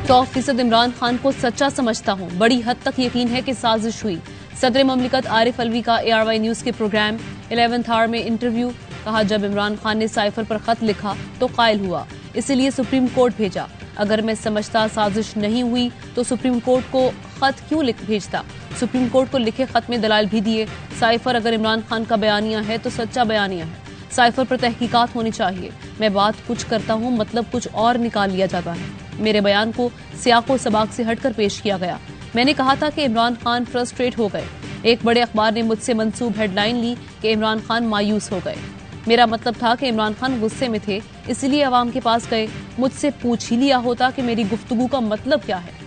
100% इमरान खान को सच्चा समझता हूं। बड़ी हद तक यकीन है कि साजिश हुई। सदर ममलिकत आरिफ अलवी का ARY न्यूज के प्रोग्राम 11th आवर में इंटरव्यू। कहा, जब इमरान खान ने साइफर पर खत लिखा तो कायल हुआ, इसीलिए सुप्रीम कोर्ट भेजा। अगर मैं समझता साजिश नहीं हुई तो सुप्रीम कोर्ट को खत क्यों लिख भेजता। सुप्रीम कोर्ट को लिखे खत में दलाल भी दिए। साइफर अगर इमरान खान का बयानिया है तो सच्चा बयानिया है। साइफर पर तहकीकात होनी चाहिए। मैं बात कुछ करता हूँ, मतलब कुछ और निकाल लिया जाता है। मेरे बयान को सियाको सबाक से हटकर पेश किया गया। मैंने कहा था कि इमरान खान फ्रस्ट्रेट हो गए। एक बड़े अखबार ने मुझसे मंसूब हेडलाइन ली कि इमरान खान मायूस हो गए। मेरा मतलब था कि इमरान खान गुस्से में थे, इसलिए अवाम के पास गए। मुझसे पूछ ही लिया होता कि मेरी गुफ्तगू का मतलब क्या है।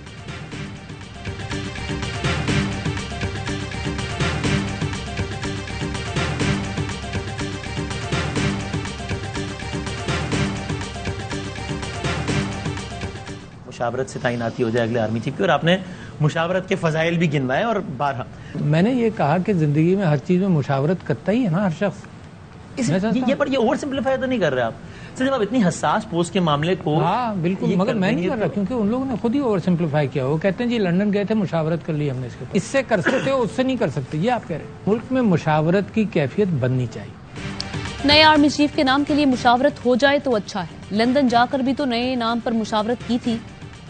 मुशावरत से तैनाती हो जाए अगले आर्मी चीफ की, और आपने मुशावरत के फजाइल भी गिनवाए और 12। मैंने ये कहा कि जिंदगी में हर चीज में मुशावरत करता ही है ना हर शख्स। ये ओवर सिंप्लीफाई तो नहीं कर रहे आप सर, जब आप इतनी हसास पोस्ट के मामले को। हाँ बिल्कुल, मगर मैं नहीं कर रहा, क्योंकि उन लोगों ने खुद ही ओवर सिंप्लीफाई किया। वो कहते हैं जी लंदन गए थे, मुशावरत कर ली हमने इसके। इससे कर सकते हो, उससे नहीं कर सकते, ये आप कह रहे हैं। मुल्क में मुशावरत की कैफियत बननी चाहिए। नए आर्मी चीफ के नाम के लिए मुशावरत हो जाए तो अच्छा है। लंदन जाकर भी तो नए नाम पर मुशावरत की थी।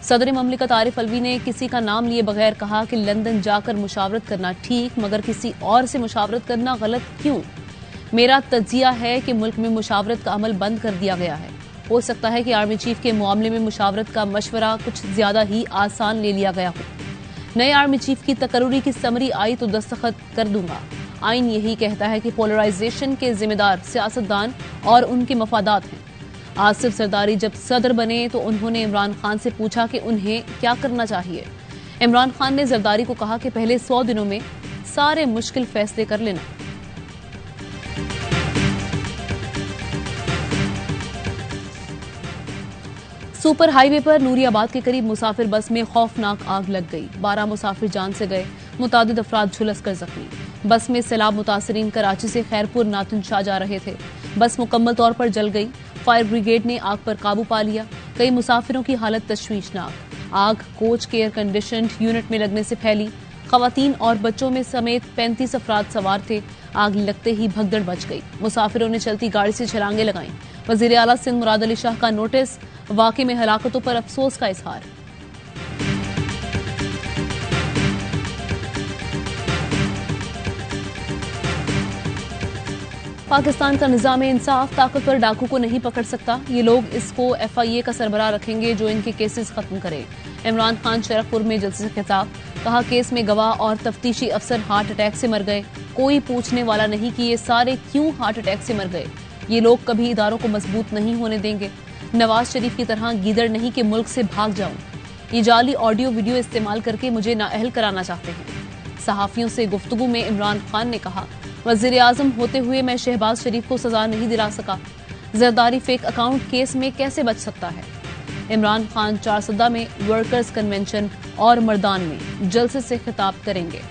सदर ममलिकत आरिफ अलवी ने किसी का नाम लिए बगैर कहा कि लंदन जाकर मुशावरत करना ठीक, मगर किसी और से मुशावरत करना गलत क्यों। मेरा तजिया है कि मुल्क में मुशावरत का अमल बंद कर दिया गया है। हो सकता है कि आर्मी चीफ के मामले में मुशावरत का मशवरा कुछ ज्यादा ही आसान ले लिया गया हो। नए आर्मी चीफ की तकर्री की समरी आई तो दस्तखत कर दूंगा। आइन यही कहता है कि पोलराइजेशन के जिम्मेदार सियासतदान और उनके मफादात हैं। आसिफ जरदारी जब सदर बने तो उन्होंने इमरान खान से पूछा कि उन्हें क्या करना चाहिए। इमरान खान ने जरदारी को कहा कि पहले 100 दिनों में सारे मुश्किल फैसले कर लेना। सुपर हाईवे पर नूरियाबाद के करीब मुसाफिर बस में खौफनाक आग लग गई। 12 मुसाफिर जान से गए, मुतादिद अफराद झुलस कर जख्मी। बस में सैलाब मुतासरीन कराची से खैरपुर नातिन शाह जा रहे थे। बस मुकम्मल तौर पर जल गई। फायर ब्रिगेड ने आग पर काबू पा लिया। कई मुसाफिरों की हालत तशवीशनाक। आग कोच के एयर कंडीशनड यूनिट में लगने से फैली। खवातीन और बच्चों में समेत 35 अफराद सवार थे। आग लगते ही भगदड़ मच गई। मुसाफिरों ने चलती गाड़ी से छलांगे लगाईं। वजीर आला सिंध मुराद अली शाह का नोटिस, वाक़े में हलाकतों पर अफसोस का इजहार। पाकिस्तान का निज़ाम इंसाफ ताकतवर डाकू को नहीं पकड़ सकता। ये लोग इसको FIA का सरबराह रखेंगे जो इनके केसेस खत्म करे। इमरान खान शरफपुर में जलसे से खिताब। कहा, केस में गवाह और तफ्तीशी अफसर हार्ट अटैक से मर गए। कोई पूछने वाला नहीं कि ये सारे क्यों हार्ट अटैक से मर गए। ये लोग कभी इदारों को मजबूत नहीं होने देंगे। नवाज शरीफ की तरह गीदड़ नहीं कि मुल्क से भाग जाऊं। ये जाली ऑडियो वीडियो इस्तेमाल करके मुझे नाअहल कराना चाहते हैं। सहाफियों से गुफ्तगू में इमरान खान ने कहा, वजीर आजम होते हुए मैं शहबाज शरीफ को सजा नहीं दिला सका। जरदारी फेक अकाउंट केस में कैसे बच सकता है। इमरान खान चारसदा में वर्कर्स कन्वेंशन और मर्दान में जलसे से खिताब करेंगे।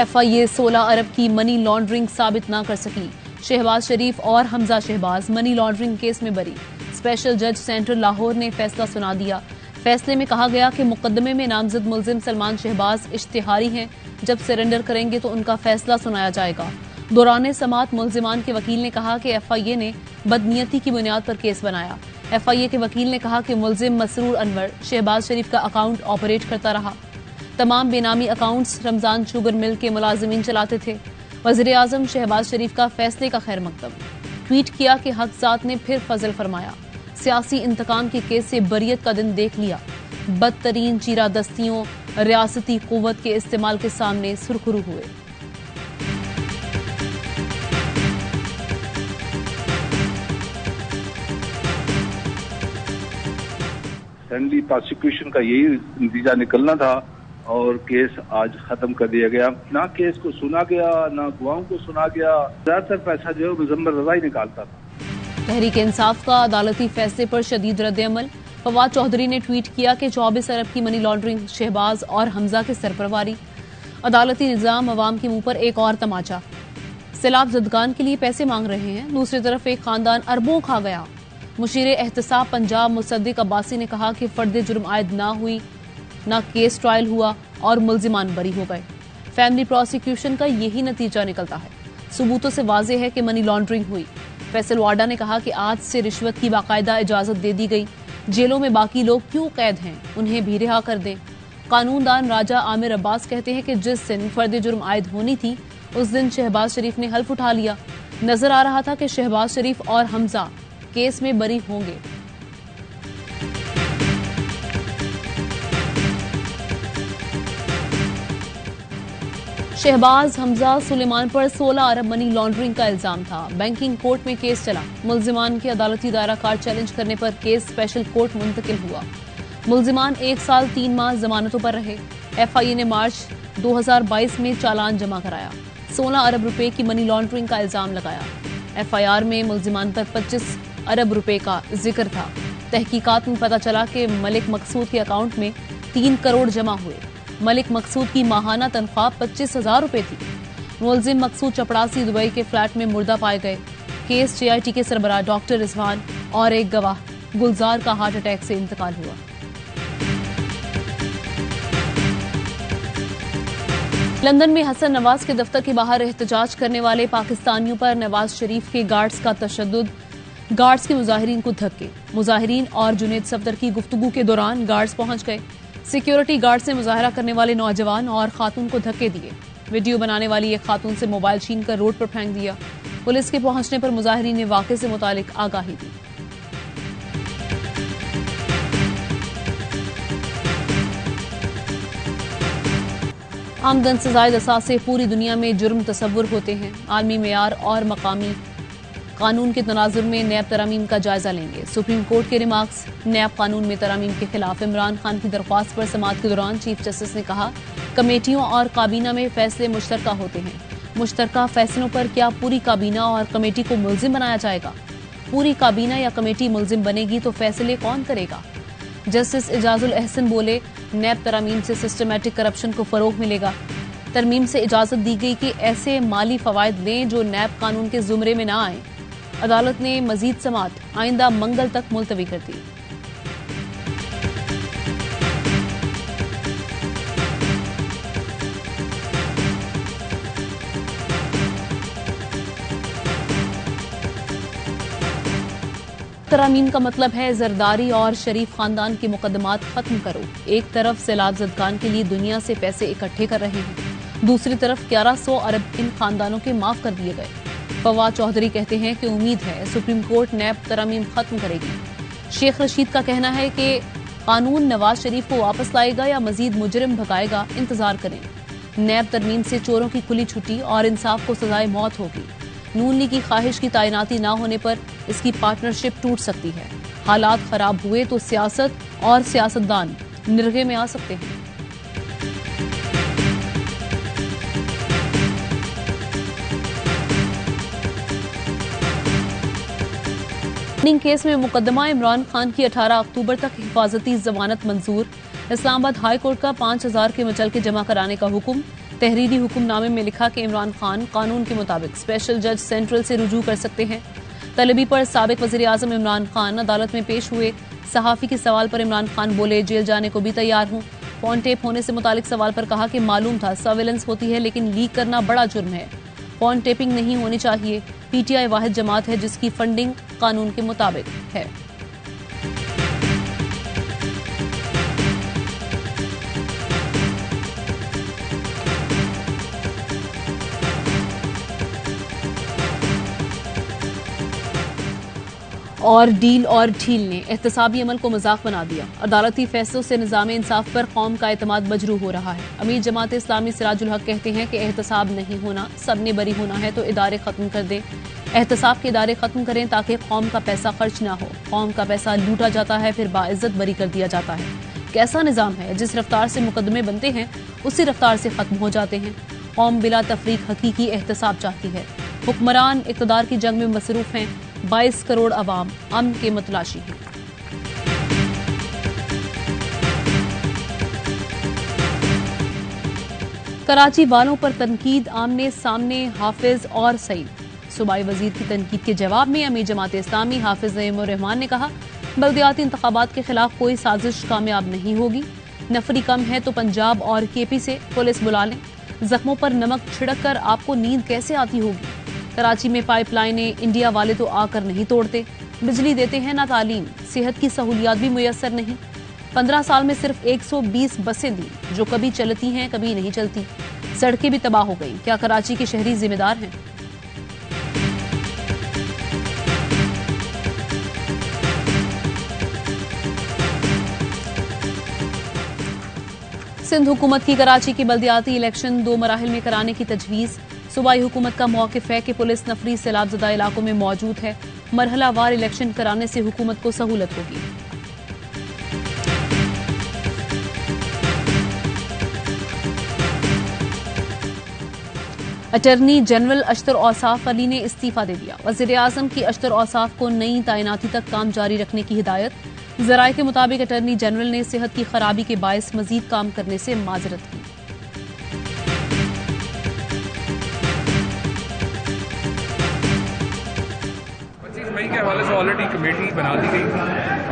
FIA 16 अरब की मनी लॉन्ड्रिंग साबित ना कर सकी। शहबाज शरीफ और Hamza Shahbaz money laundering case में बरी। स्पेशल जज सेंट्रल लाहौर ने फैसला सुना दिया। फैसले में कहा गया कि मुकदमे में नामजद मुलजिम सलमान शहबाज इश्तिहारी हैं। जब सरेंडर करेंगे तो उनका फैसला सुनाया जाएगा। दौरान समाअत मुलजिमान के वकील ने कहा कि FIA ने बदनीयती की बुनियाद पर केस बनाया। FIA के वकील ने कहा कि मुलजिम मसरूर अनवर शहबाज शरीफ का अकाउंट ऑपरेट करता रहा। तमाम बेनामी अकाउंट्स रमजान शुगर मिल के मुलाजिमीन चलाते थे। वज़ीर आज़म शहबाज शरीफ का फैसले का खैर मकदम। ट्वीट किया कि हक़ज़ात ने फिर फजल फरमाया। सियासी इंतकाम के केस से बरियत का दिन देख लिया। बदतरीन चीरा दस्तियों रियासती कुव्वत के इस्तेमाल के सामने सुरखरू हुए। फ्रेंडली प्रोसिक्यूशन का यही नतीजा निकलना था और केस आज खत्म कर दिया गया। ना केस को सुना गया, ना गवाहों को सुना गया। ज्यादातर पैसा जो है मुजम्मिल रजा ही निकालता था। तहरीक इंसाफ का अदालती फैसले पर शदीद रद्द-ए-अमल। फवाद चौधरी ने ट्वीट किया कि 24 अरब की मनी लॉन्ड्रिंग शहबाज और हमजा के सरपरवारी। अदालती निजाम अवाम के मुंह पर एक और तमाचा। सैलाब ज़दगान के लिए पैसे मांग रहे हैं, दूसरी तरफ एक खानदान अरबों खा गया। मुशीर एहतसाब पंजाब मुसद्दिक अब्बासी ने कहा कि फर्द जुर्म आयद ना हुई, ना केस ट्रायल हुआ और मुल्जिमान बरी हो गए। फैमिली प्रोसिक्यूशन का यही नतीजा निकलता है। सबूतों से वाज़ेह है कि मनी लॉन्ड्रिंग हुई। फैसल वाडा ने कहा कि आज से रिश्वत की बाकायदा इजाजत दे दी गई। जेलों में बाकी लोग क्यों कैद हैं, उन्हें भी रिहा कर दें। कानूनदान राजा आमिर अब्बास कहते हैं कि जिस दिन फर्द जुर्म आयद होनी थी उस दिन शहबाज शरीफ ने हल्फ उठा लिया। नजर आ रहा था कि शहबाज शरीफ और हमजा केस में बरी होंगे। शहबाज, हमजा, सुलेमान पर 16 अरब मनी लॉन्ड्रिंग का इल्जाम था। बैंकिंग कोर्ट में केस चला। मुल्जिमान के अदालती दायरा कार चैलेंज करने पर केस स्पेशल कोर्ट मुंतकिल हुआ। मुल्जिमान 1 साल 3 माह जमानतों पर रहे। FIA ने मार्च 2022 में चालान जमा कराया। 16 अरब रुपए की मनी लॉन्ड्रिंग का इल्जाम लगाया। FIR में मुल्जिमान पर 25 अरब रुपए का जिक्र था। तहकीकात में पता चला कि मलिक मकसूद के अकाउंट में 3 करोड़ जमा हुए। मलिक मकसूद की माहाना तनख्वाह 25,000 रुपए थी। मुल्जिम मकसूद चपड़ासी दुबई के फ्लैट में मुर्दा पाए गए। केस JIT के सरबराह डॉक्टर रिजवान और एक गवाह गुलजार का हार्ट अटैक से इंतकाल हुआ। लंदन में हसन नवाज के दफ्तर के बाहर एहतजाज करने वाले पाकिस्तानियों पर नवाज शरीफ के गार्ड्स का तशद्दुद। गार्ड्स के मुजाहिरीन को धक्के। मुजाहिरीन और जुनेद सफदर की गुफ्तगू के दौरान गार्ड्स पहुंच गए। सिक्योरिटी गार्ड से मुजाहरा करने वाले नौजवान और खातून को धक्के दिए। वीडियो बनाने वाली एक खातून से मोबाइल छीन कर रोड पर फेंक दिया। पुलिस के पहुंचने पर मुजाहिरीन ने वाक़े से मुतालिक आगाही दी। आमदन से ज़ायद असासे पूरी दुनिया में जुर्म तसव्वुर होते हैं। आलमी मेयार और मकामी कानून के तनाजुर में नैब तरामीम का जायजा लेंगे। सुप्रीम कोर्ट के रिमार्क्स। नैब कानून में तरामीम के खिलाफ इमरान खान की दरख्वास्त पर समाअत के दौरान चीफ जस्टिस ने कहा, कमेटियों और काबीना में फैसले मुश्तरका होते हैं। मुश्तरका फैसलों पर क्या पूरी काबीना और कमेटी को मुल्जिम बनाया जाएगा? पूरी काबीना या कमेटी मुल्जिम बनेगी तो फैसले कौन करेगा? जस्टिस इजाजुल अहसन बोले, नैब तरामीम से सिस्टमैटिक करप्शन को फरोग मिलेगा। तरमीम से इजाजत दी गई कि ऐसे माली फवायद लें जो नैब कानून के जुमरे में ना आए। अदालत ने मजीद समाअत आइंदा मंगल तक मुलतवी कर दी। तरामीम का मतलब है जरदारी और शरीफ खानदान के मुकदमात खत्म करो। एक तरफ सैलाब ज़दगान के लिए दुनिया से पैसे इकट्ठे कर रहे हैं, दूसरी तरफ 1100 अरब इन खानदानों के माफ कर दिए गए। फवाद चौधरी कहते हैं कि उम्मीद है सुप्रीम कोर्ट नैब तरामीम खत्म करेगी। शेख रशीद का कहना है कि कानून नवाज शरीफ को वापस लाएगा या मजीद मुजरिम भगाएगा, इंतजार करें। नैब तरमीम से चोरों की खुली छुट्टी और इंसाफ को सजाए मौत होगी। नून लीग की ख्वाहिश की तैनाती न होने पर इसकी पार्टनरशिप टूट सकती है। हालात खराब हुए तो सियासत और सियासतदान निर्गे में आ सकते हैं। केस में मुकदमा इमरान खान की 18 अक्टूबर तक हिफाजती जमानत मंजूर। इस्लामाबाद हाई कोर्ट का 5000 के मचल के जमा कराने का हुक्म। तहरीरी हुक्मनामे में लिखा कि इमरान खान कानून के मुताबिक स्पेशल जज सेंट्रल से रुजू कर सकते हैं। तलबी पर साबिक वज़ीर आज़म इमरान खान अदालत में पेश हुए। सहाफ़ी के सवाल पर इमरान खान बोले, जेल जाने को भी तैयार हूँ। फोन टेप होने से मुतालिक सवाल पर कहा कि मालूम था सर्वेलेंस होती है लेकिन लीक करना बड़ा जुर्म है। फोन टेपिंग नहीं होनी चाहिए। PTI वाहिद जमात है जिसकी फंडिंग कानून के मुताबिक है। और डील और ढील ने एहतसाबी अमल को मजाक बना दिया। अदालती फैसलों से निज़ाम इंसाफ पर कौम का एतमाद मजरू हो रहा है। अमीर जमात इस्लामी सिराजुल हक कहते हैं कि एहतसाब नहीं होना, सब ने बरी होना है तो इदारे खत्म कर दें। एहतसाब के इदारे खत्म करें ताकि कौम का पैसा खर्च ना हो। कौम का पैसा लूटा जाता है फिर बाइज्जत बरी कर दिया जाता है। कैसा निज़ाम है? जिस रफ्तार से मुकदमे बनते हैं उसी रफ्तार से खत्म हो जाते हैं। कौम बिला तफरीक हकीकी एहतसाब चाहती है। हुक्मरान इक़्तिदार की जंग में मसरूफ हैं। 22 करोड़ अवाम अमन के मतलाशी हैं। कराची वालों पर तनकीद, आमने सामने हाफिज और सईद। सूबाई वजीर की तनकीद के जवाब में अमीर जमात इस्लामी हाफिज नईमुर रहमान ने कहा, बल्दियाती इंतखाबात के खिलाफ कोई साजिश कामयाब नहीं होगी। नफरी कम है तो पंजाब और केपी से पुलिस बुला लें। जख्मों पर नमक छिड़क कर आपको नींद कैसे आती होगी। कराची में पाइपलाइनें इंडिया वाले तो आकर नहीं तोड़ते, बिजली देते हैं ना तालीम, सेहत की सहूलियात भी मुयस्सर नहीं। 15 साल में सिर्फ 120 बसें दी, जो कभी चलती हैं कभी नहीं चलती। सड़कें भी तबाह हो गई। क्या कराची के शहरी जिम्मेदार हैं? सिंध हुकूमत की कराची की बल्दियाती इलेक्शन 2 मराहिल में कराने की तजवीज़। सूबाई हुकूमत का मौक़िफ़ है कि पुलिस नफरी सैलाबज़दा इलाकों में मौजूद है। मरहलावार इलेक्शन कराने से हुकूमत को सहूलत होगी। अटर्नी जनरल अशतर औसाफ अली ने इस्तीफा दे दिया। वज़ीर आज़म की अशतर औसाफ को नई तैनाती तक काम जारी रखने की हिदायत। ज़राए के मुताबिक अटर्नी जनरल ने सेहत की खराबी के बायस मजीद काम करने से माजरत की। 25 मई के हवाले से ऑलरेडी कमेटी बना दी गई थी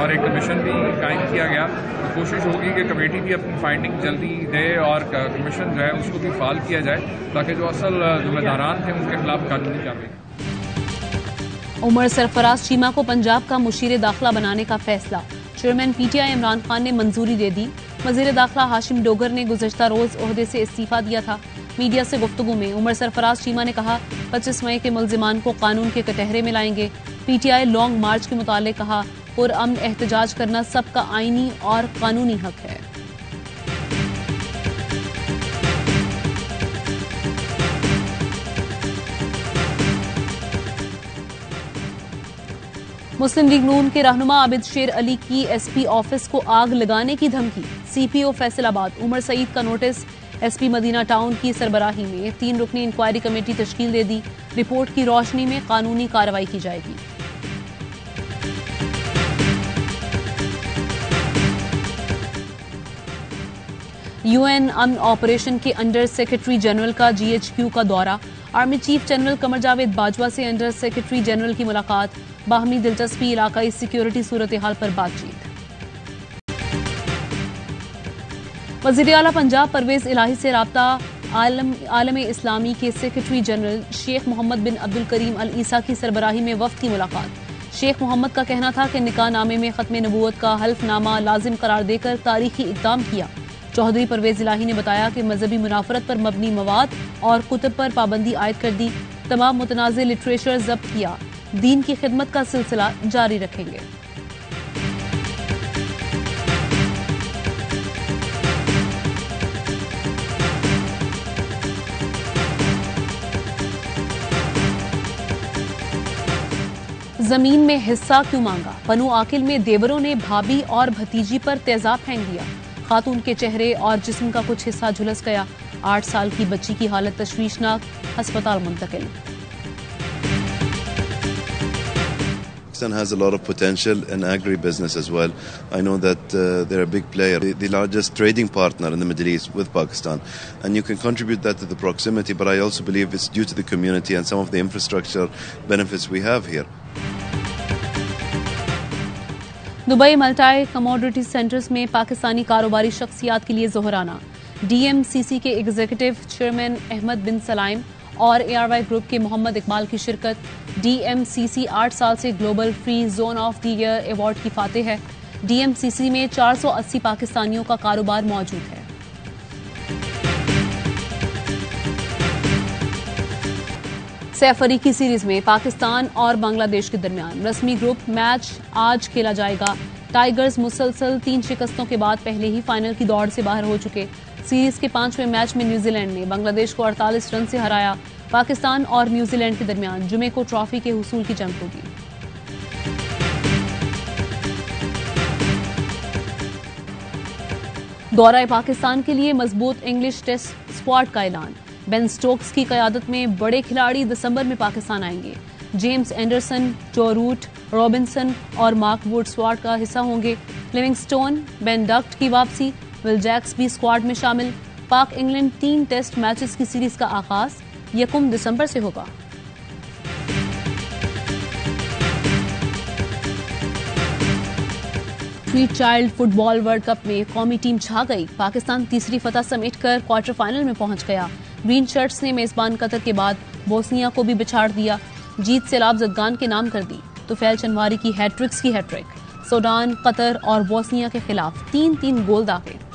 और एक कमीशन भी कायम किया गया। तो कोशिश होगी कि कमेटी भी अपनी फाइंडिंग जल्दी दे और कमीशन जो है उसको भी फाल किया जाए, ताकि जो असल जिम्मेदारान थे उनके खिलाफ कानूनी कार्रवाई। उमर सरफराज चीमा को पंजाब का मुशीर दाखिला बनाने का फैसला। चेयरमैन पीटीआई इमरान खान ने मंजूरी दे दी। वजीर दाखिला हाशिम डोगर ने गुज़श्ता रोज ओहदे से इस्तीफा दिया था। मीडिया से गुफ्तगू में उमर सरफराज चीमा ने कहा, 25 मई के मुल्जिमान को कानून के कटहरे में लाएंगे। पीटीआई लॉन्ग मार्च के मुतालिक कहा, पुरअमन एहतजाज करना सबका आईनी और कानूनी हक है। मुस्लिम लीग नून के रहनुमा आबिद शेर अली की एसपी ऑफिस को आग लगाने की धमकी। सीपीओ फैसलाबाद उमर सईद का नोटिस। एसपी मदीना टाउन की सरबराही में 3 रुकनी इंक्वायरी कमेटी तश्कील दे दी। रिपोर्ट की रोशनी में कानूनी कार्रवाई की जाएगी। यूएन अमन ऑपरेशन के अंडर सेक्रेटरी जनरल का जीएचक्यू का दौरा। Army chief general Qamar Javed Bajwa से अंडर सेक्रेटरी जनरल की मुलाकात। बाहमी दिलचस्पी, इलाकाई सिक्योरिटी सूरत हाल पर बातचीत। वज़ीर आला पंजाब परवेज इलाही से राब्ता। आलम इस्लामी के सेक्रेटरी जनरल शेख मोहम्मद बिन अब्दुल करीम अल ईसा की सरबराही में वफ्द की मुलाकात। शेख मोहम्मद का कहना था कि निकाह नामे में खत्म नबूवत का हल्फनामा लाजिम करार देकर तारीखी इक़दाम किया। चौधरी परवेज इलाही ने बताया कि मजहबी मुनाफरत पर मबनी मवाद और कुतुब पर पाबंदी आयद कर दी। तमाम मुतनाज़ लिटरेचर जब्त किया। दीन की खिदमत का सिलसिला जारी रखेंगे। जमीन में हिस्सा क्यों मांगा? पनु आकिल में देवरों ने भाभी और भतीजी पर तेजाब फेंक दिया। खातून के चेहरे और जिस्म का कुछ हिस्सा झुलस गया। 8 साल की बच्ची की हालत तशवीशनाक, अस्पताल मुंतकिल। Pakistan has a lot of potential in agribusiness as well. I know that they're a big player, the largest trading partner in the Middle East with Pakistan, and you can contribute that to the proximity, but I also believe it's due to the community and some of the infrastructure benefits we have here. Dubai मल्टाई commodity centres में पाकिस्तानी कारोबारी शख्सियात के लिए जोहराना। DMCC के executive chairman Ahmad बिन सलाइम और ARY group के मोहम्मद इकबाल की शिरकत। DMCC 8 साल से global free zone of the year award की फातेह है। डीएमसीसी में 480 पाकिस्तानियों का कारोबार मौजूद है। सैफ अली की सीरीज में पाकिस्तान और बांग्लादेश के दरमियान रस्मी ग्रुप मैच आज खेला जाएगा। टाइगर्स मुसलसल 3 शिकस्तों के बाद पहले ही फाइनल की दौड़ से बाहर हो चुके। सीरीज के 5वें मैच में न्यूजीलैंड ने बांग्लादेश को 48 रन से हराया। पाकिस्तान और न्यूजीलैंड के दरमियान जुमे को ट्रॉफी के हुसूल की जंग होगी। दौरा पाकिस्तान के लिए मजबूत इंग्लिश टेस्ट स्क्वाड का ऐलान। बेन स्टोक्स की क़यादत में बड़े खिलाड़ी दिसंबर में पाकिस्तान आएंगे। जेम्स एंडरसन, जो रूट, रॉबिन्सन और मार्क वुड स्क्वाड का हिस्सा होंगे। लिविंगस्टोन, बेन डक्ट की वापसी। विल जैक्स भी स्क्वाड में शामिल। पाक इंग्लैंड 3 टेस्ट मैचेस की सीरीज का आगाज 1 दिसंबर से होगा। Sweet child football world cup में कौमी टीम छा गई। पाकिस्तान तीसरी फतह समेटकर क्वार्टर फाइनल में पहुंच गया। ग्रीन शर्ट्स ने मेजबान कतर के बाद बोस्निया को भी बिछाड़ दिया। जीत सैलाब जदगान के नाम कर दी। तुफैल चनवारी की हैट्रिक्स की हैट्रिक। सूडान, कतर और बोस्निया के खिलाफ 3-3 गोल दागे।